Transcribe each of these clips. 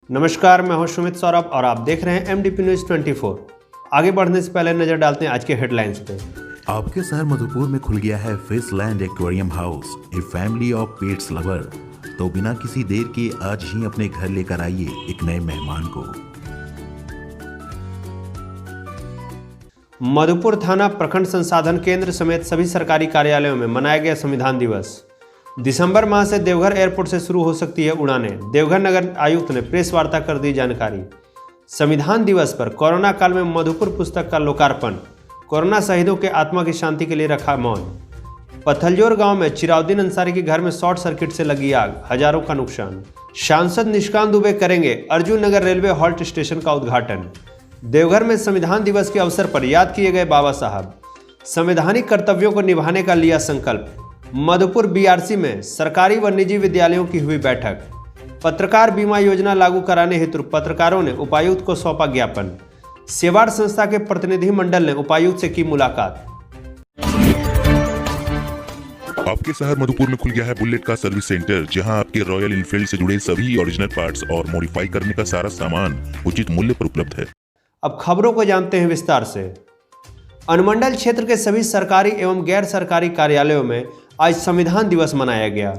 नमस्कार, मैं हूं सुमित सौरभ और आप देख रहे हैं MDP न्यूज 24। आगे बढ़ने से पहले नजर डालते हैं आज के हेडलाइंस पे। आपके शहर मधुपुर में खुल गया है Fishland aquarium house, a family of pets lover. तो बिना किसी देर के आज ही अपने घर लेकर आइए एक नए मेहमान को। मधुपुर थाना प्रखंड संसाधन केंद्र समेत सभी सरकारी कार्यालयों में मनाया गया संविधान दिवस। दिसंबर माह से देवघर एयरपोर्ट से शुरू हो सकती है उड़ानें। देवघर नगर आयुक्त ने प्रेस वार्ता कर दी जानकारी। संविधान दिवस पर कोरोना काल में मधुपुर पुस्तक का लोकार्पण। कोरोना शहीदों के आत्मा की शांति के लिए रखा मौन। पथलजोर गांव में चिराउद्दीन अंसारी के घर में शॉर्ट सर्किट से लगी आग, हजारों का नुकसान। सांसद निशिकांत दुबे करेंगे अर्जुन नगर रेलवे हॉल्ट स्टेशन का उद्घाटन। देवघर में संविधान दिवस के अवसर पर याद किए गए बाबा साहब। संवैधानिक कर्तव्यों को निभाने का लिया संकल्प। मधुपुर BRC में सरकारी व निजी विद्यालयों की हुई बैठक। पत्रकार बीमा योजना लागू कराने हेतु पत्रकारों ने उपायुक्त को सौंपा ज्ञापन। सेवाड़ संस्था के प्रतिनिधि मंडल ने उपायुक्त से की मुलाकात। आपके शहर मधुपुर में खुल गया है बुलेट का सर्विस सेंटर, जहां आपके रॉयल इनफील्ड से जुड़े सभी ओरिजिनल पार्ट्स और मॉडिफाई करने का सारा सामान उचित मूल्य पर उपलब्ध है। अब खबरों को जानते हैं विस्तार से। अनुमंडल क्षेत्र के सभी सरकारी एवं गैर सरकारी कार्यालयों में आज संविधान दिवस मनाया गया।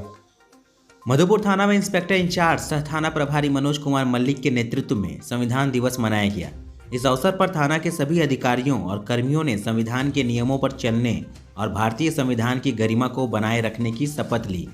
मधुपुर थाना में इंस्पेक्टर इंचार्ज सह थाना प्रभारी मनोज कुमार मल्लिक के नेतृत्व में संविधान दिवस मनाया गया। इस अवसर पर थाना के सभी अधिकारियों और कर्मियों ने संविधान के नियमों पर चलने और भारतीय संविधान की गरिमा को बनाए रखने की शपथ ली।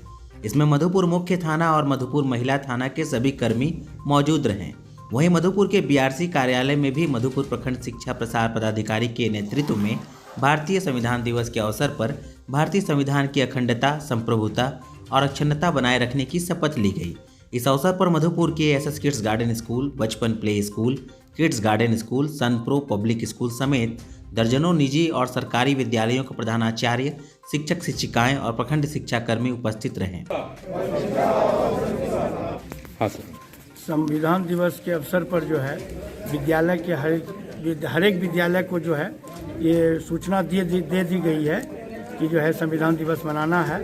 इसमें मधुपुर मुख्य थाना और मधुपुर महिला थाना के सभी कर्मी मौजूद रहे। वहीं मधुपुर के BRC कार्यालय में भी मधुपुर प्रखंड शिक्षा प्रसार पदाधिकारी के नेतृत्व में भारतीय संविधान दिवस के अवसर पर भारतीय संविधान की अखंडता, संप्रभुता और अक्षुण्णता बनाए रखने की शपथ ली गई। इस अवसर पर मधुपुर के SS kids garden school, Bachpan play school, kids garden school, Sun Pro public school समेत दर्जनों निजी और सरकारी विद्यालयों के प्रधानाचार्य, शिक्षक शिक्षिकाएं और प्रखंड शिक्षाकर्मी उपस्थित रहे। हाँ सर। संविधान दिवस के अवसर पर जो है विद्यालय के हर एक विद्यालय को जो है ये सूचना दे दी गई है कि जो है संविधान दिवस मनाना है।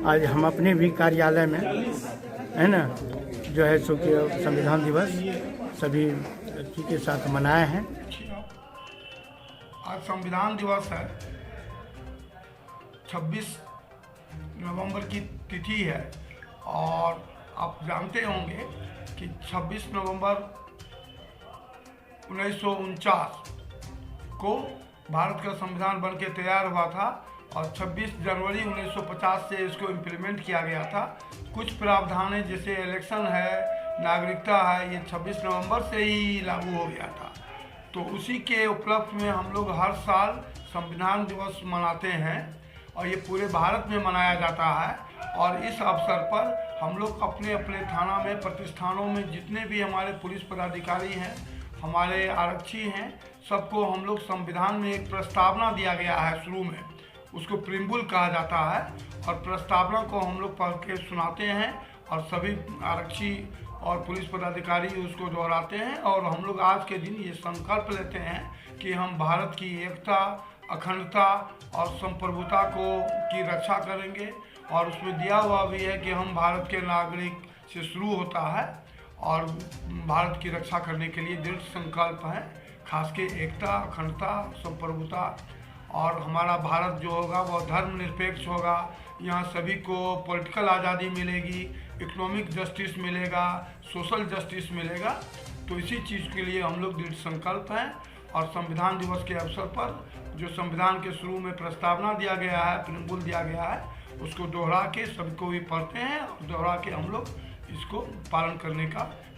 आज हम अपने भी कार्यालय में है ना जो है सो कि संविधान दिवस सभी व्यक्ति के साथ मनाए हैं। आज संविधान दिवस है, 26 नवंबर की तिथि है और आप जानते होंगे कि 26 नवंबर 1949 को भारत का संविधान बनके तैयार हुआ था और 26 जनवरी 1950 से इसको इम्प्लीमेंट किया गया था। कुछ प्रावधान जैसे इलेक्शन है, नागरिकता है, ये 26 नवंबर से ही लागू हो गया था। तो उसी के उपलक्ष्य में हम लोग हर साल संविधान दिवस मनाते हैं और ये पूरे भारत में मनाया जाता है। और इस अवसर पर हम लोग अपने अपने थाना में, प्रतिष्ठानों में जितने भी हमारे पुलिस पदाधिकारी हैं, हमारे आरक्षी हैं, सबको हम लोग संविधान में एक प्रस्तावना दिया गया है शुरू में, उसको प्रीम्बुल कहा जाता है और प्रस्तावना को हम लोग पढ़ के सुनाते हैं और सभी आरक्षी और पुलिस पदाधिकारी उसको दोहराते हैं। और हम लोग आज के दिन ये संकल्प लेते हैं कि हम भारत की एकता, अखंडता और संप्रभुता की रक्षा करेंगे। और उसमें दिया हुआ भी है कि हम भारत के नागरिक से शुरू होता है और भारत की रक्षा करने के लिए दृढ़ संकल्प है, खास के एकता, अखंडता, संप्रभुता। और हमारा भारत जो होगा वह धर्मनिरपेक्ष होगा। यहाँ सभी को पॉलिटिकल आज़ादी मिलेगी, इकोनॉमिक जस्टिस मिलेगा, सोशल जस्टिस मिलेगा। तो इसी चीज़ के लिए हम लोग दृढ़ संकल्प हैं। और संविधान दिवस के अवसर पर जो संविधान के शुरू में प्रस्तावना दिया गया है, प्रीम्बुल दिया गया है, उसको दोहरा के सबको भी पढ़ते हैं और दोहरा के हम लोग इसको पालन करने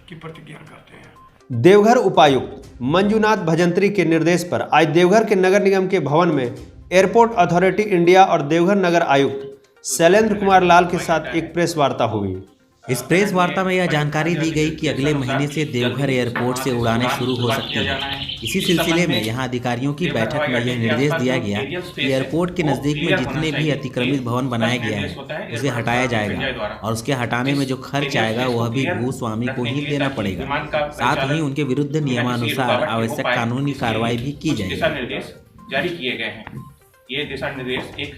की प्रतिज्ञा करते हैं। देवघर उपायुक्त मंजुनाथ भजंत्री के निर्देश पर आज देवघर के नगर निगम के भवन में एयरपोर्ट अथॉरिटी इंडिया और देवघर नगर आयुक्त शैलेंद्र कुमार लाल के साथ एक प्रेस वार्ता हुई। इस प्रेस वार्ता में यह जानकारी दी गई कि अगले महीने से देवघर एयरपोर्ट से उड़ानें शुरू हो सकती हैं। इसी सिलसिले में यहां अधिकारियों की बैठक में यह निर्देश दिया गया कि एयरपोर्ट के नज़दीक में जितने भी अतिक्रमित भवन बनाए गए हैं उसे हटाया जाएगा और उसके हटाने में जो खर्च आएगा वह भी भूस्वामी को ही देना पड़ेगा। साथ ही उनके विरुद्ध नियमानुसार आवश्यक कानूनी कार्रवाई भी की जाएगी। जारी किए गए हैं। ये दिशा निर्देश एक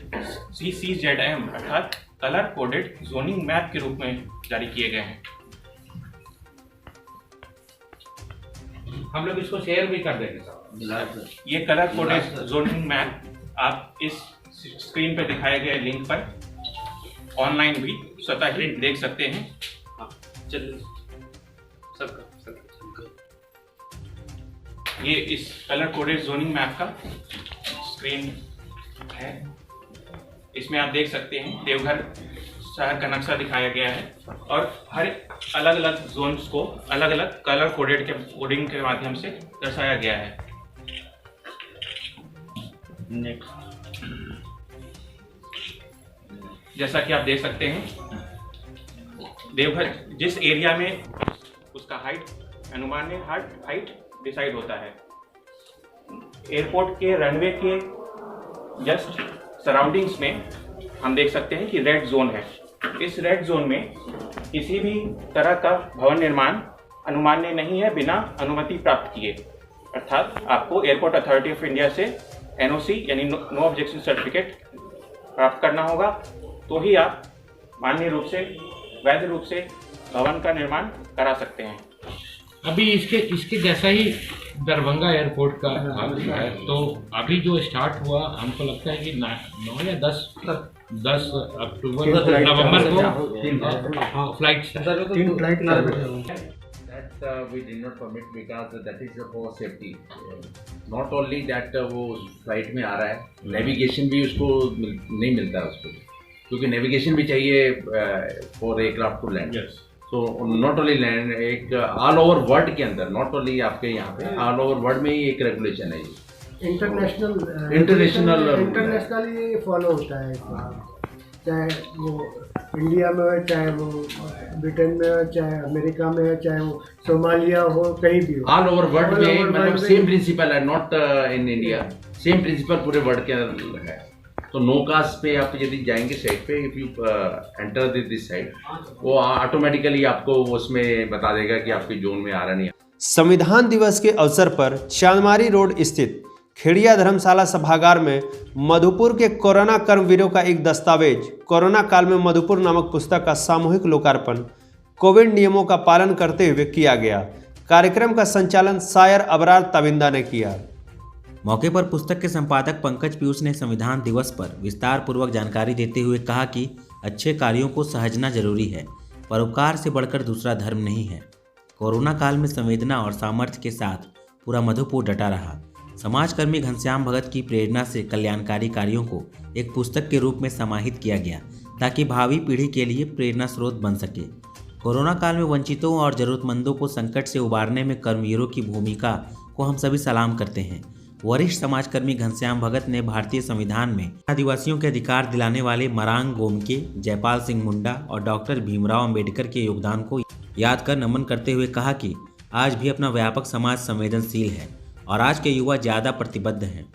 CCZM अर्थात कलर कोडेड जोनिंग मैप के रूप में जारी किए गए हैं। हम लोग इसको शेयर भी कर देंगे साहब। ये कलर कोडेड जोनिंग मैप आप इस स्क्रीन पर दिखाए गए लिंक पर ऑनलाइन भी स्वतः ही देख सकते हैं। ये इस कलर कोडेड जोनिंग मैप का स्क्रीन है। इसमें आप देख सकते हैं देवघर शहर का नक्शा दिखाया गया है और हर अलग अलग जोन्स को अलग अलग कलर कोडिंग के माध्यम से दर्शाया गया है। नेक्स्ट, जैसा कि आप देख सकते हैं देवघर जिस एरिया में उसका अनुमानित हाइट डिसाइड होता है। एयरपोर्ट के रनवे के जस्ट सराउंडिंग्स में हम देख सकते हैं कि रेड जोन है। इस रेड जोन में किसी भी तरह का भवन निर्माण अनुमान्य नहीं है बिना अनुमति प्राप्त किए, अर्थात आपको एयरपोर्ट अथॉरिटी ऑफ इंडिया से NOC यानी नो ऑब्जेक्शन सर्टिफिकेट प्राप्त करना होगा, तो ही आप मान्य रूप से वैध रूप से भवन का निर्माण करा सकते हैं। अभी इसके जैसा ही दरभंगा एयरपोर्ट का हाल है, तो अभी जो स्टार्ट हुआ हमको लगता है कि 9 या 10 अक्टूबर नवंबर को flight 3 flight we did not permit because that is for safety. Not only that वो फ्लाइट में आ रहा है, नेविगेशन भी उसको नहीं मिलता है उसको, क्योंकि नेविगेशन भी चाहिए फॉर एयरक्राफ्ट टू लैंड। तो नॉट ओनली लैंड, एक ऑल ओवर वर्ल्ड के अंदर, नॉट ओनली आपके यहाँ पे, ऑल ओवर वर्ल्ड में ही एक रेगुलेशन है ये। इंटरनेशनली फॉलो होता है, चाहे वो इंडिया में हो, चाहे वो ब्रिटेन में हो, चाहे अमेरिका में हो, चाहे वो सोमालिया हो, कहीं भी हो, ऑल ओवर वर्ल्ड में मतलब सेम प्रिंसिपल है, not in India, same principle पूरे वर्ल्ड के अंदर है। तो नो कास्ट पे आप यदि जाएंगे साइट पे, if you enter this site, वो ऑटोमेटिकली आपको उसमें बता देगा कि आपके जोन में आ रहा नहीं। संविधान दिवस के अवसर पर चांदमारी रोड स्थित खेड़िया धर्मशाला सभागार में मधुपुर के कोरोना कर्मवीरों का एक दस्तावेज कोरोना काल में मधुपुर नामक पुस्तक का सामूहिक लोकार्पण कोविड नियमों का पालन करते हुए किया गया। कार्यक्रम का संचालन शायर अबरार तविंदा ने किया। मौके पर पुस्तक के संपादक पंकज पीयूष ने संविधान दिवस पर विस्तार पूर्वक जानकारी देते हुए कहा कि अच्छे कार्यों को सहेजना जरूरी है, परोपकार से बढ़कर दूसरा धर्म नहीं है। कोरोना काल में संवेदना और सामर्थ्य के साथ पूरा मधुपुर डटा रहा। समाजकर्मी घनश्याम भगत की प्रेरणा से कल्याणकारी कार्यों को एक पुस्तक के रूप में समाहित किया गया ताकि भावी पीढ़ी के लिए प्रेरणा स्रोत बन सके। कोरोना काल में वंचितों और जरूरतमंदों को संकट से उबारने में कर्मवीरों की भूमिका को हम सभी सलाम करते हैं। वरिष्ठ समाजकर्मी घनश्याम भगत ने भारतीय संविधान में आदिवासियों के अधिकार दिलाने वाले मरांग गोमके, जयपाल सिंह मुंडा और डॉक्टर भीमराव अंबेडकर के योगदान को याद कर नमन करते हुए कहा कि आज भी अपना व्यापक समाज संवेदनशील है और आज के युवा ज़्यादा प्रतिबद्ध हैं,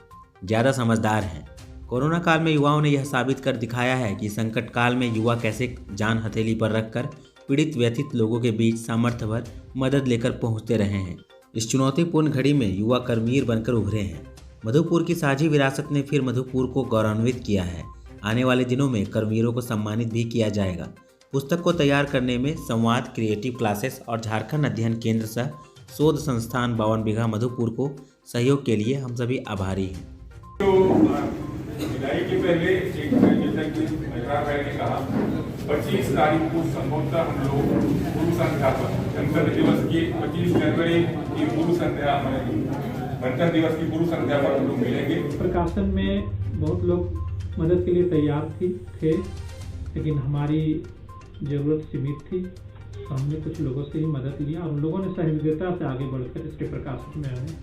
ज़्यादा समझदार हैं। कोरोना काल में युवाओं ने यह साबित कर दिखाया है कि संकट काल में युवा कैसे जान हथेली पर रखकर पीड़ित व्यथित लोगों के बीच सामर्थ्य भर मदद लेकर पहुंचते रहे हैं। इस चुनौतीपूर्ण घड़ी में युवा कर्मवीर बनकर उभरे हैं। मधुपुर की साझी विरासत ने फिर मधुपुर को गौरवान्वित किया है। आने वाले दिनों में कर्मवीरों को सम्मानित भी किया जाएगा। पुस्तक को तैयार करने में संवाद क्रिएटिव क्लासेस और झारखंड अध्ययन केंद्र सह शोध संस्थान 52 बीघा मधुपुर को सहयोग के लिए हम सभी आभारी हैं। तो विदाई के पहले एक जैसा कि मेहरा भाई ने कहा 25 तारीख को संभवतः हम लोग गुरु संध्या पर गणतंत्र दिवस की 25 जनवरी की गुरु संध्या गणतंत्र दिवस की गुरु संध्या पर हम लोग मिलेंगे। प्रकाशन में बहुत लोग मदद के लिए तैयार थे, लेकिन हमारी ज़रूरत सीमित थी, तो हमने कुछ लोगों से ही मदद लिया और उन लोगों ने सहयोगिता से आगे बढ़कर इसके प्रकाशन में हमें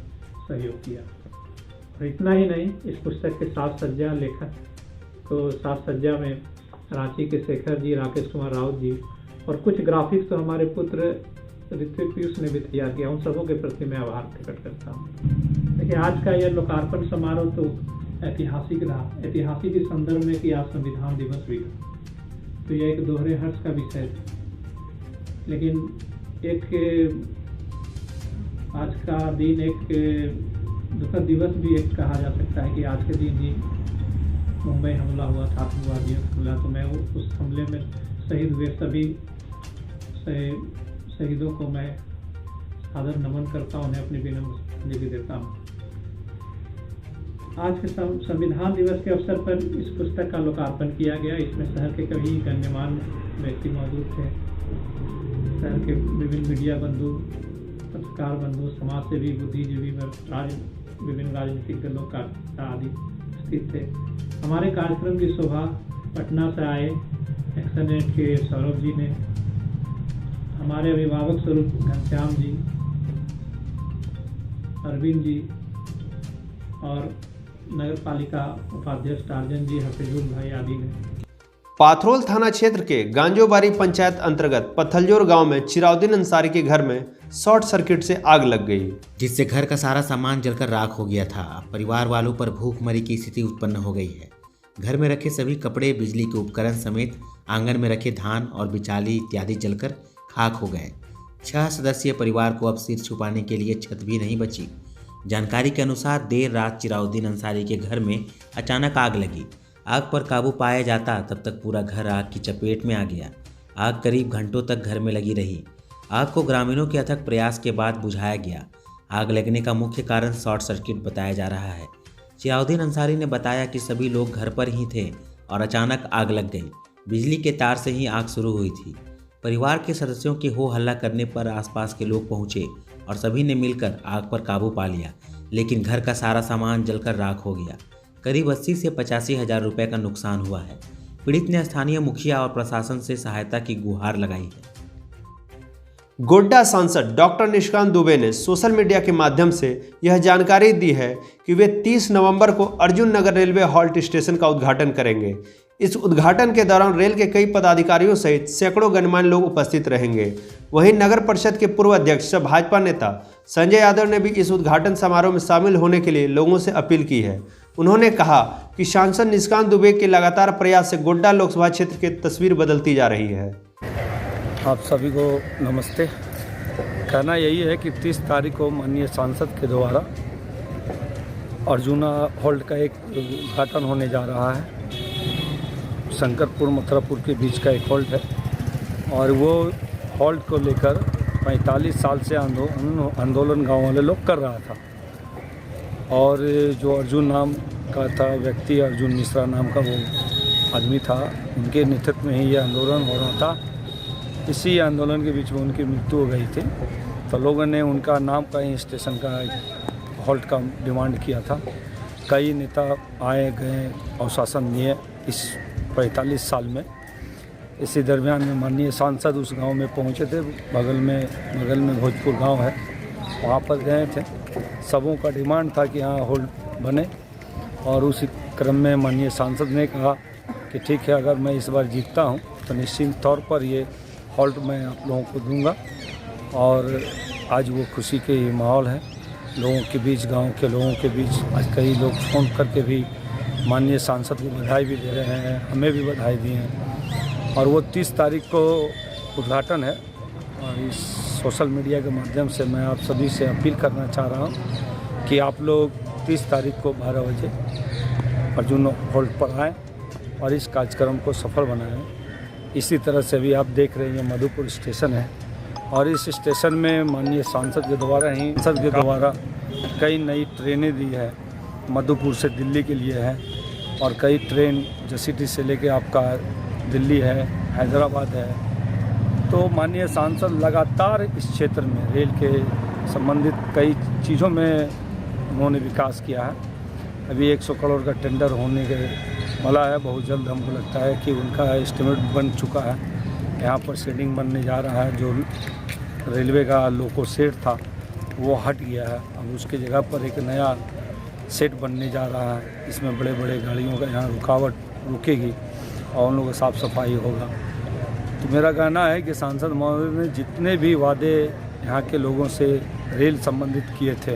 सहयोग किया। और इतना ही नहीं, इस पुस्तक के साथ सज्जा लेखक तो साथ सज्जा में रांची के शेखर जी, राकेश कुमार राउत जी और कुछ ग्राफिक्स तो हमारे पुत्र ऋत्विक पीयूष ने भी तैयार किया। उन सबों के प्रति मैं आभार प्रकट करता हूँ। देखिए, आज का यह लोकार्पण समारोह तो ऐतिहासिक रहा, ऐतिहासिक इस संदर्भ में कि आज संविधान दिवस भी था, तो यह एक दोहरे हर्ष का विषय था। लेकिन एक आज का दिन एक दुखद दिवस भी एक कहा जा सकता है कि आज के दिन ही मुंबई हमला हुआ था, आतंकवादियों का हमला। तो मैं उस हमले में शहीद हुए सभी शहीदों को मैं सादर नमन करता हूँ, उन्हें अपनी विनम्र श्रद्धांजलि देता हूँ। आज के संविधान दिवस के अवसर पर इस पुस्तक का लोकार्पण किया गया। इसमें शहर के कई गण्यमान्य व्यक्ति मौजूद थे। शहर के विभिन्न मीडिया बंधु, पत्रकार बंधु, समाजसेवी, बुद्धिजीवी, विभिन्न राजनीतिक दलों का आदि उपस्थित थे। हमारे कार्यक्रम की शोभा पटना से आए एक्सनेट के सौरभ जी ने, हमारे अभिभावक स्वरूप घनश्याम जी, अरविंद जी और नगर पालिका उपाध्यक्ष टार्जन जी, हफीजुल भाई आदि ने। पाथरोल थाना क्षेत्र के गांजोबारी पंचायत अंतर्गत पत्थलजोर गांव में चिराउद्दीन अंसारी के घर में शॉर्ट सर्किट से आग लग गई, जिससे घर का सारा सामान जलकर राख हो गया था। परिवार वालों पर भूखमरी की स्थिति उत्पन्न हो गई है। घर में रखे सभी कपड़े, बिजली के उपकरण समेत आंगन में रखे धान और बिचाली इत्यादि जलकर खाक हो गए। 6 सदस्यीय परिवार को अब सिर छुपाने के लिए छत भी नहीं बची। जानकारी के अनुसार देर रात चिराउद्दीन अंसारी के घर में अचानक आग लगी। आग पर काबू पाया जाता तब तक पूरा घर आग की चपेट में आ गया। आग करीब घंटों तक घर में लगी रही। आग को ग्रामीणों के अथक प्रयास के बाद बुझाया गया। आग लगने का मुख्य कारण शॉर्ट सर्किट बताया जा रहा है। चिराउद्दीन अंसारी ने बताया कि सभी लोग घर पर ही थे और अचानक आग लग गई। बिजली के तार से ही आग शुरू हुई थी। परिवार के सदस्यों के हो हल्ला करने पर आसपास के लोग पहुंचे और सभी ने मिलकर आग पर काबू पा लिया, लेकिन घर का सारा सामान जलकर राख हो गया। करीब 80 से 85 हज़ार रुपये का नुकसान हुआ है। पीड़ित ने स्थानीय मुखिया और प्रशासन से सहायता की गुहार लगाई है। गोड्डा सांसद डॉक्टर निशिकांत दुबे ने सोशल मीडिया के माध्यम से यह जानकारी दी है कि वे 30 नवंबर को अर्जुन नगर रेलवे हॉल्ट स्टेशन का उद्घाटन करेंगे। इस उद्घाटन के दौरान रेल के कई पदाधिकारियों सहित सैकड़ों गणमान्य लोग उपस्थित रहेंगे। वहीं नगर परिषद के पूर्व अध्यक्ष भाजपा नेता संजय यादव ने भी इस उद्घाटन समारोह में शामिल होने के लिए लोगों से अपील की है। उन्होंने कहा कि सांसद निशिकांत दुबे के लगातार प्रयास से गोड्डा लोकसभा क्षेत्र की तस्वीर बदलती जा रही है। आप सभी को नमस्ते। कहना यही है कि 30 तारीख को माननीय सांसद के द्वारा अर्जुना हॉल्ट का एक उद्घाटन होने जा रहा है। शंकरपुर मथुरापुर के बीच का एक हॉल्ट है और वो हॉल्ट को लेकर 45 साल से आंदोलन गांव वाले लोग कर रहा था। और जो अर्जुन नाम का था व्यक्ति, अर्जुन मिश्रा नाम का वो आदमी था, उनके नेतृत्व में ही ये आंदोलन हो रहा था। इसी आंदोलन के बीच में उनकी मृत्यु हो गई थी, तो लोगों ने उनका नाम का ही स्टेशन का हॉल्ट का डिमांड किया था। कई नेता आए गए और शासन दिए इस 45 साल में। इसी दरमियान में माननीय सांसद उस गांव में पहुंचे थे। बगल में भोजपुर गांव है, वहां पर गए थे। सबों का डिमांड था कि यहाँ हॉल्ट बने और उसी क्रम में माननीय सांसद ने कहा कि ठीक है, अगर मैं इस बार जीतता हूँ तो निश्चित तौर पर ये हॉल्ट मैं आप लोगों को दूंगा। और आज वो खुशी के माहौल है लोगों के बीच, गांव के लोगों के बीच। आज कई लोग फ़ोन करके भी माननीय सांसद को बधाई भी दे रहे हैं, हमें भी बधाई दी हैं। और वो 30 तारीख को उद्घाटन है और इस सोशल मीडिया के माध्यम से मैं आप सभी से अपील करना चाह रहा हूँ कि आप लोग 30 तारीख को 12 बजे अर्जुन हॉल्ट पर आएँ और इस कार्यक्रम को सफल बनाएं। इसी तरह से भी आप देख रहे हैं मधुपुर स्टेशन है और इस स्टेशन में माननीय सांसद के द्वारा कई नई ट्रेनें दी है। मधुपुर से दिल्ली के लिए है और कई ट्रेन जसीटी से लेके आपका दिल्ली है, हैदराबाद है। तो माननीय सांसद लगातार इस क्षेत्र में रेल के संबंधित कई चीज़ों में उन्होंने विकास किया है। अभी 100 करोड़ का टेंडर होने के वाला है। बहुत जल्द हमको लगता है कि उनका एस्टिमेट बन चुका है। यहाँ पर शेडिंग बनने जा रहा है। जो रेलवे का लोको सेट था वो हट गया है, अब उसकी जगह पर एक नया सेट बनने जा रहा है। इसमें बड़े बड़े गाड़ियों का यहाँ रुकेगी और उन लोगों का साफ़ सफाई होगा। तो मेरा कहना है कि सांसद महोदय ने जितने भी वादे यहाँ के लोगों से रेल संबंधित किए थे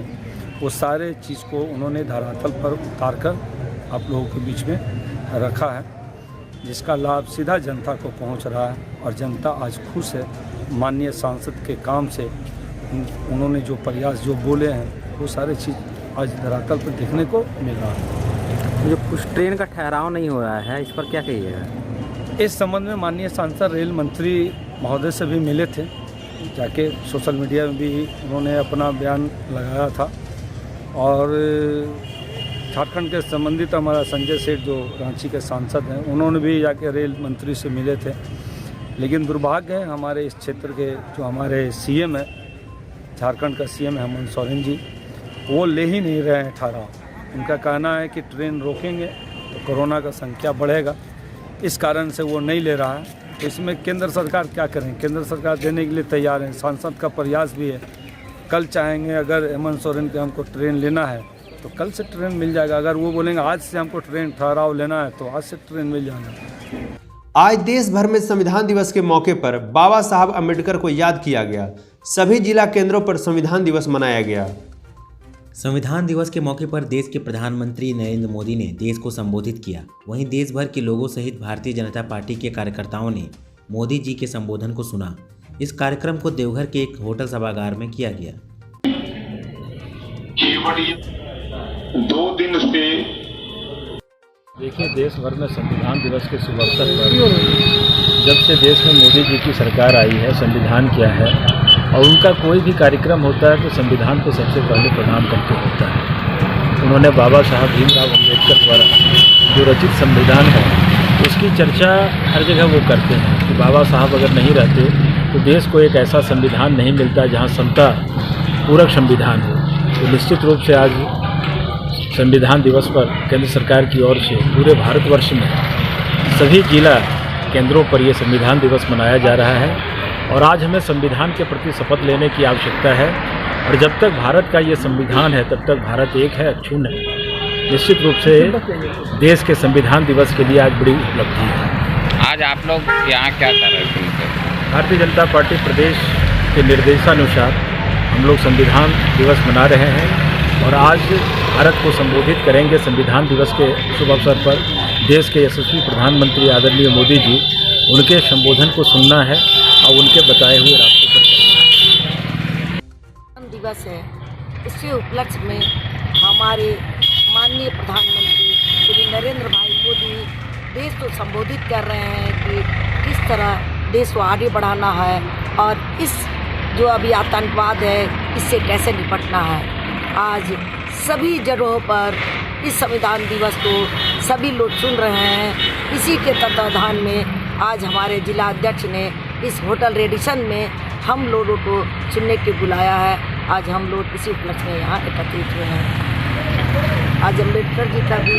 वो सारे चीज़ को उन्होंने धरातल पर उतार कर आप लोगों के बीच में रखा है, जिसका लाभ सीधा जनता को पहुंच रहा है और जनता आज खुश है। माननीय सांसद के काम से उन्होंने जो प्रयास जो बोले हैं वो सारे चीज़ आज धरातल पर देखने को मिल रहा है। जो कुछ ट्रेन का ठहराव नहीं हो रहा है, इस पर क्या कहिएगा? इस संबंध में माननीय सांसद रेल मंत्री महोदय से भी मिले थे जाके सोशल मीडिया में भी उन्होंने अपना बयान लगाया था। और झारखंड के संबंधित हमारा संजय सेठ जो रांची के सांसद हैं, उन्होंने भी जाके रेल मंत्री से मिले थे। लेकिन दुर्भाग्य है हमारे इस क्षेत्र के जो हमारे सीएम है, झारखंड का सीएम है हेमंत सोरेन जी, वो ले ही नहीं रहे हैं ठहराव। उनका कहना है कि ट्रेन रोकेंगे तो कोरोना का संख्या बढ़ेगा, इस कारण से वो नहीं ले रहा है। तो इसमें केंद्र सरकार क्या करें? केंद्र सरकार देने के लिए तैयार है, सांसद का प्रयास भी है। कल चाहेंगे अगर हेमंत सोरेन के हमको ट्रेन लेना है तो कल से ट्रेन मिल जाएगा। अगर वो बोलेंगे आज से हमको ट्रेन ठहराव लेना है तो आज से ट्रेन मिल जाएगा। आज देश भर में संविधान दिवस के मौके पर बाबा साहब अम्बेडकर को याद किया गया। सभी जिला केंद्रों पर संविधान दिवस मनाया गया। संविधान दिवस के मौके पर देश के प्रधानमंत्री नरेंद्र मोदी ने देश को संबोधित किया। वहीं देश भर के लोगों सहित भारतीय जनता पार्टी के कार्यकर्ताओं ने मोदी जी के संबोधन को सुना। इस कार्यक्रम को देवघर के एक होटल सभागार में किया गया। 2 दिन से देखिए, देश भर में संविधान दिवस के शुभ अवसर पर जब से देश में मोदी जी की सरकार आई है, संविधान किया है और उनका कोई भी कार्यक्रम होता है तो संविधान को सबसे पहले प्रणाम करके होता है। उन्होंने बाबा साहब भीमराव अम्बेडकर द्वारा जो रचित संविधान है उसकी चर्चा हर जगह वो करते हैं कि बाबा साहब अगर नहीं रहते तो देश को एक ऐसा संविधान नहीं मिलता जहाँ समता पूरक संविधान हो। तो निश्चित रूप से आज संविधान दिवस पर केंद्र सरकार की ओर से पूरे भारतवर्ष में सभी जिला केंद्रों पर ये संविधान दिवस मनाया जा रहा है। और आज हमें संविधान के प्रति शपथ लेने की आवश्यकता है। और जब तक भारत का ये संविधान है तब तक भारत एक है, अक्षुण्ण है। निश्चित रूप से देश के संविधान दिवस के लिए आज बड़ी उपलब्धि है। आज आप लोग यहाँ क्या कर रहे हैं? भारतीय जनता पार्टी प्रदेश के निर्देशानुसार हम लोग संविधान दिवस मना रहे हैं और आज भारत को संबोधित करेंगे। संविधान दिवस के शुभ अवसर पर देश के यशस्वी प्रधानमंत्री आदरणीय मोदी जी, उनके संबोधन को सुनना है और उनके बताए हुए रास्ते पर चलना है। दिवस है, इसके उपलक्ष्य में हमारे माननीय प्रधानमंत्री श्री नरेंद्र भाई मोदी देश को संबोधित कर रहे हैं कि किस तरह देश को आगे बढ़ाना है और इस जो अभी आतंकवाद है इससे कैसे निपटना है। आज सभी जगहों पर इस संविधान दिवस को सभी लोग सुन रहे हैं। इसी के तत्वाधान में आज हमारे जिला अध्यक्ष ने इस होटल रेडिसन में हम लोगों को सुनने के बुलाया है। आज हम लोग इसी उपलक्ष्य में यहाँ एकत्रित हुए हैं। आज अम्बेडकर जी का भी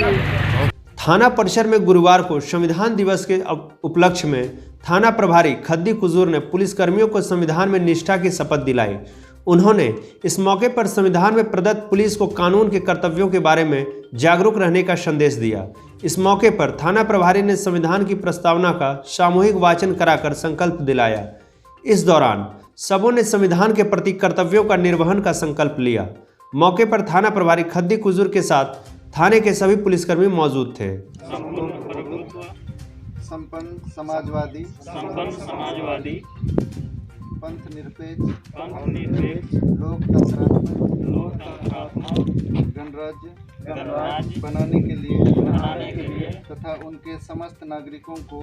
थाना परिसर में गुरुवार को संविधान दिवस के उपलक्ष्य में थाना प्रभारी खद्दी कुजूर ने पुलिसकर्मियों को संविधान में निष्ठा की शपथ दिलाई। उन्होंने इस मौके पर संविधान में प्रदत्त पुलिस को कानून के कर्तव्यों के बारे में जागरूक रहने का संदेश दिया। इस मौके पर थाना प्रभारी ने संविधान की प्रस्तावना का सामूहिक वाचन कराकर संकल्प दिलाया। इस दौरान सबों ने संविधान के प्रति कर्तव्यों का निर्वहन का संकल्प लिया। मौके पर थाना प्रभारी खद्दी कुजूर के साथ थाने के सभी पुलिसकर्मी मौजूद थे। संपन्न समाजवादी पंथ निरपेक्ष लोकतंत्रात्मक गणराज्य बनाने के लिए तथा उनके समस्त नागरिकों को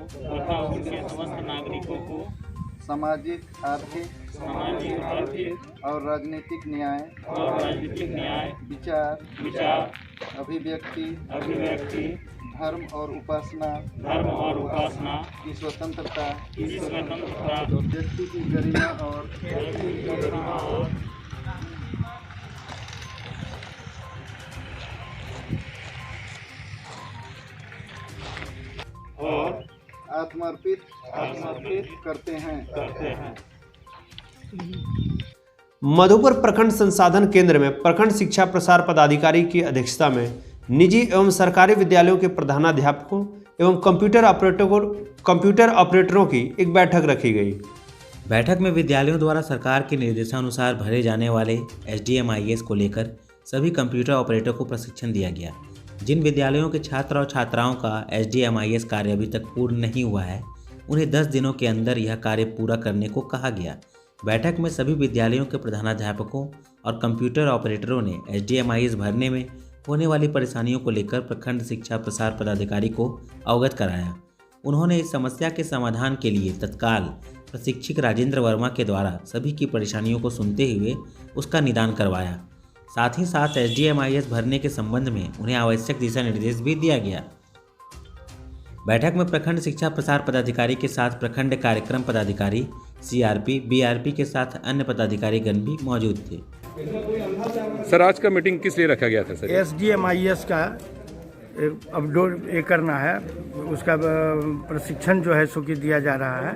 सामाजिक आर्थिक और राजनीतिक न्याय विचार अभिव्यक्ति धर्म और उपासना की स्वतंत्रता व्यक्ति की गरिमा और आत्मार्पित करते हैं। मधुपुर प्रखंड संसाधन केंद्र में प्रखंड शिक्षा प्रसार पदाधिकारी की अध्यक्षता में निजी एवं सरकारी विद्यालयों के प्रधानाध्यापकों एवं कंप्यूटर ऑपरेटरों की एक बैठक रखी गई। बैठक में विद्यालयों द्वारा सरकार के निर्देशानुसार भरे जाने वाले SDMIS को लेकर सभी कंप्यूटर ऑपरेटर को प्रशिक्षण दिया गया। जिन विद्यालयों के छात्र और छात्राओं का SDMIS कार्य अभी तक पूर्ण नहीं हुआ है, उन्हें 10 दिनों के अंदर यह कार्य पूरा करने को कहा गया। बैठक में सभी विद्यालयों के प्रधानाध्यापकों और कंप्यूटर ऑपरेटरों ने SDMIS भरने में होने वाली परेशानियों को लेकर प्रखंड शिक्षा प्रसार पदाधिकारी को अवगत कराया। उन्होंने इस समस्या के समाधान के लिए तत्काल प्रशिक्षक राजेंद्र वर्मा के द्वारा सभी की परेशानियों को सुनते हुए उसका निदान करवाया। साथ ही साथ SDMIS भरने के संबंध में उन्हें आवश्यक दिशा निर्देश भी दिया गया। बैठक में प्रखंड शिक्षा प्रसार पदाधिकारी के साथ प्रखंड कार्यक्रम पदाधिकारी, CRP, BRP के साथ अन्य पदाधिकारीगण भी मौजूद थे। सर, आज का मीटिंग किस लिए रखा गया था सर? SDMIS का अपलोड ये करना है, उसका प्रशिक्षण जो है सो कि दिया जा रहा है।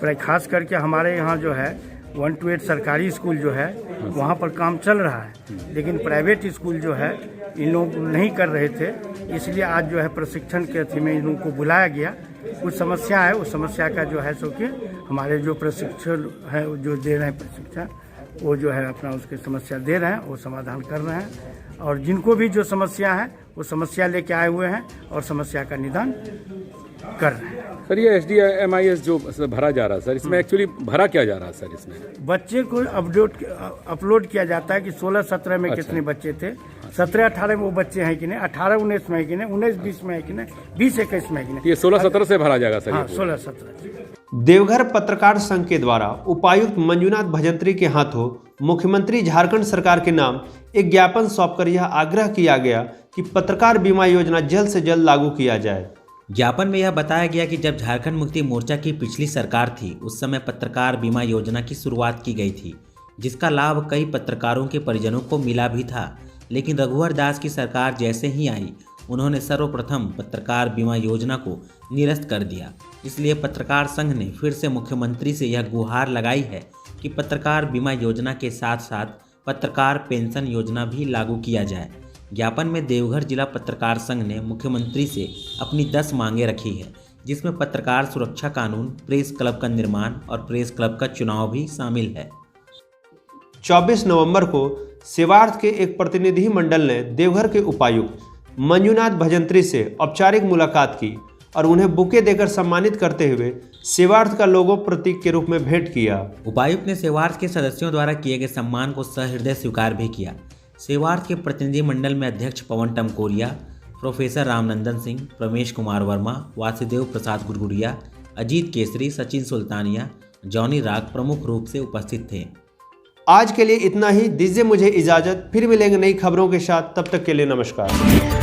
पर खास करके हमारे यहाँ जो है 1 to 8 सरकारी स्कूल जो है वहाँ पर काम चल रहा है, लेकिन प्राइवेट स्कूल जो है इन लोग नहीं कर रहे थे, इसलिए आज जो है प्रशिक्षण के अथी में इन लोगों को बुलाया गया। कुछ समस्या है, उस समस्या का जो है सो कि हमारे जो प्रशिक्षण है जो दे रहे हैं प्रशिक्षण, वो जो है अपना उसकी समस्या दे रहे हैं, वो समाधान कर रहे हैं। और जिनको भी जो समस्या है वो समस्या लेके आए हुए हैं और समस्या का निदान कर रहे हैं। सर, ये SDMIS जो भरा जा रहा है सर, इसमें एक्चुअली भरा क्या जा रहा है सर? इसमें बच्चे को अपलोड किया जाता है कि 16-17 में कितने बच्चे थे, 17-18 में वो बच्चे हैं कि नहीं, 18-19 में है कि नहीं, 19-20 में है कि नहीं, 20-21 में है कि नहीं। ये 16-17 से भरा जाएगा सर? हाँ, 16-17। देवघर पत्रकार संघ के द्वारा उपायुक्त मंजूनाथ भजंत्री के हाथों मुख्यमंत्री झारखंड सरकार के नाम एक ज्ञापन सौंपकर यह आग्रह किया गया कि पत्रकार बीमा योजना जल्द से जल्द लागू किया जाए। ज्ञापन में यह बताया गया कि जब झारखंड मुक्ति मोर्चा की पिछली सरकार थी, उस समय पत्रकार बीमा योजना की शुरुआत की गई थी, जिसका लाभ कई पत्रकारों के परिजनों को मिला भी था। लेकिन रघुवर दास की सरकार जैसे ही आई, उन्होंने सर्वप्रथम पत्रकार बीमा योजना को निरस्त कर दिया। इसलिए पत्रकार संघ ने फिर से मुख्यमंत्री से यह गुहार लगाई है कि पत्रकार बीमा योजना के साथ साथ पत्रकार पेंशन योजना भी लागू किया जाए। ज्ञापन में देवघर जिला पत्रकार संघ ने मुख्यमंत्री से अपनी 10 मांगे रखी है, जिसमें पत्रकार सुरक्षा कानून, प्रेस क्लब का निर्माण और प्रेस क्लब का चुनाव भी शामिल है। 24 नवंबर को सेवार्थ के एक प्रतिनिधि मंडल ने देवघर के उपायुक्त मंजूनाथ भजंत्री से औपचारिक मुलाकात की और उन्हें बुके देकर सम्मानित करते हुए सेवार्थ का लोगो प्रतीक के रूप में भेंट किया। उपायुक्त ने सेवार्थ के सदस्यों द्वारा किए गए सम्मान को सहृदय स्वीकार भी किया। सेवार्थ के प्रतिनिधि मंडल में अध्यक्ष पवन टमकोरिया, प्रोफेसर रामनंदन सिंह, प्रमेश कुमार वर्मा, वासुदेव प्रसाद गुड़गुड़िया, अजीत केसरी, सचिन सुल्तानिया, जॉनी राग प्रमुख रूप से उपस्थित थे। आज के लिए इतना ही। दीजिए मुझे इजाजत, फिर मिलेंगे नई खबरों के साथ। तब तक के लिए नमस्कार।